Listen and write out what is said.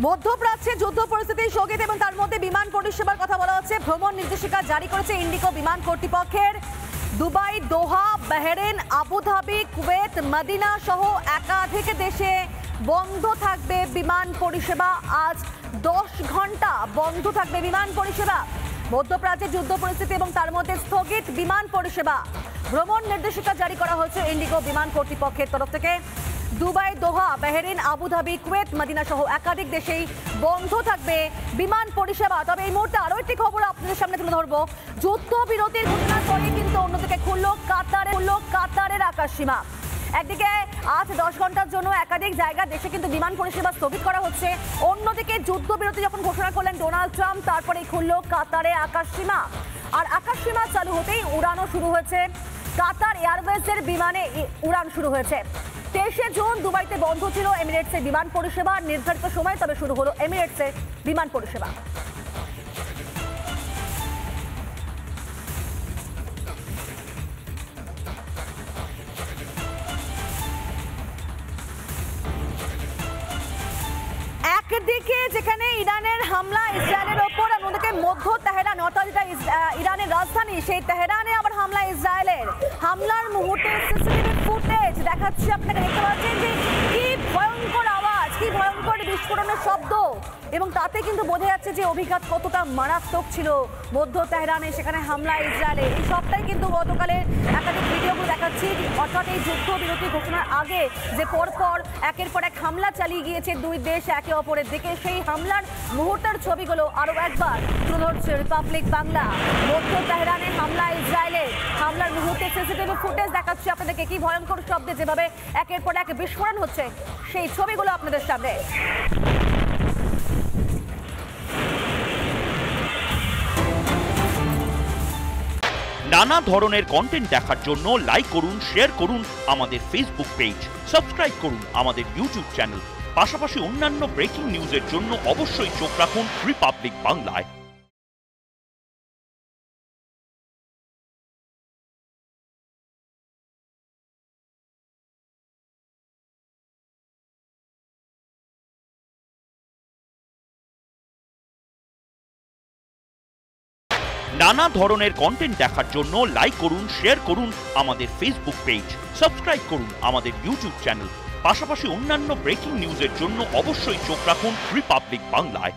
মধ্যপ্রাচ্যে যুদ্ধ পরিস্থিতি স্থগিত এবং তার মধ্যে বিমান পরিষেবার কথা বলা হচ্ছে। ভ্রমণ নির্দেশিকা জারি করেছে ইন্ডিগো বিমান কর্তৃপক্ষের। দুবাই, দোহা, বাহরেইন, আবুধাবি, কুয়েত, মদিনা সহ একাধিক দেশে বন্ধ থাকবে বিমান পরিষেবা। আজ 10 ঘন্টা বন্ধ থাকবে বিমান পরিষেবা। মধ্যপ্রাচ্যে যুদ্ধ পরিস্থিতি এবং তার মধ্যে স্থগিত বিমান পরিষেবা। ভ্রমণ নির্দেশিকা জারি করা হয়েছে ইন্ডিগো বিমান কর্তৃপক্ষের তরফ থেকে। দুবাই, দোহা, বাহরেইন, আবুধাবি, কুয়েত, মদিনা সহ একাধিক দেশেই বন্ধ থাকবে বিমান পরিষেবা। তবে এই মুহূর্তে আরো একটি খবর আপনাদের সামনে তুলে ধরবো। যুদ্ধ বিরতির ঘোষণার পরে কিন্তু অন্যদিকে খুলল কাতারের আকাশসীমা। একদিকে আজ 10 ঘন্টার জন্য একাধিক জায়গা দেশে কিন্তু বিমান পরিষেবা স্থগিত করা হচ্ছে। অন্যদিকে যুদ্ধবিরতি যখন ঘোষণা করলেন ডোনাল্ড ট্রাম্প, তারপরেই খুলল কাতারের আকাশসীমা। আর আকাশসীমা চালু হতেই উড়ানও শুরু হয়েছে। কাতার এয়ারওয়েজের বিমানে উড়ান শুরু হয়েছে। 23 জুন দুবাইতে বন্ধ ছিল এমিরেটসের বিমান পরিষেবা। নির্ধারিত সময় তবে শুরু হলো এমিরেটসের বিমান পরিষেবা। একদিকে যেখানে ইরানের হামলা ইসরায়েলের ওপর, অন্যদিকে মধ্য তেহরান অর্থাৎ যেটা ইরানের রাজধানী, সেই তেহরানে আবার হামলা ইসরায়েলের। হামলার মুহূর্তে সিসিটিভি ফুটেজ দেখাচ্ছে আপনারা, দেখতে পাচ্ছেন যে কি ভয়ঙ্কর আওয়াজ, কি ভয়ঙ্কর বিস্ফোরণের শব্দ, এবং তাতে কিন্তু বোঝা যাচ্ছে যে অভিঘাত কতটা মারাত্মক ছিল মধ্য তেহরানে সেখানে হামলা ইসরায়েলের। এই সবটাই কিন্তু গতকালের একাধিক ভিডিওগুলো দেখাচ্ছি। অর্থাৎ এই যুদ্ধ বিরতি ঘোষণার আগে যে পরপর একের পর এক হামলা চালিয়ে গিয়েছে দুই দেশ একে অপরের দিকে, সেই হামলার মুহূর্তের ছবিগুলো আরো একবার তুলে ধরছে রিপাবলিক বাংলা। মধ্য তেহরানে হামলা ইসরায়েলের, হামলার মুহূর্তে সিসিটিভি ফুটেজ দেখাচ্ছে আপনাদেরকে। কি ভয়ঙ্কর শব্দে যেভাবে একের পর এক বিস্ফোরণ হচ্ছে সেই ছবিগুলো আপনাদের সামনে। নানা ধরনের কন্টেন্ট দেখার জন্য লাইক করুন, শেয়ার করুন আমাদের ফেসবুক পেজ, সাবস্ক্রাইব করুন আমাদের ইউটিউব চ্যানেল। পাশাপাশি অন্যান্য ব্রেকিং নিউজের জন্য অবশ্যই চোখ রাখুন রিপাবলিক বাংলায়। নানা ধরনের কন্টেন্ট দেখার জন্য লাইক করুন, শেয়ার করুন আমাদের ফেসবুক পেজ, সাবস্ক্রাইব করুন আমাদের ইউটিউব চ্যানেল। পাশাপাশি অন্যান্য ব্রেকিং নিউজের জন্য অবশ্যই চোখ রাখুন রিপাবলিক বাংলায়।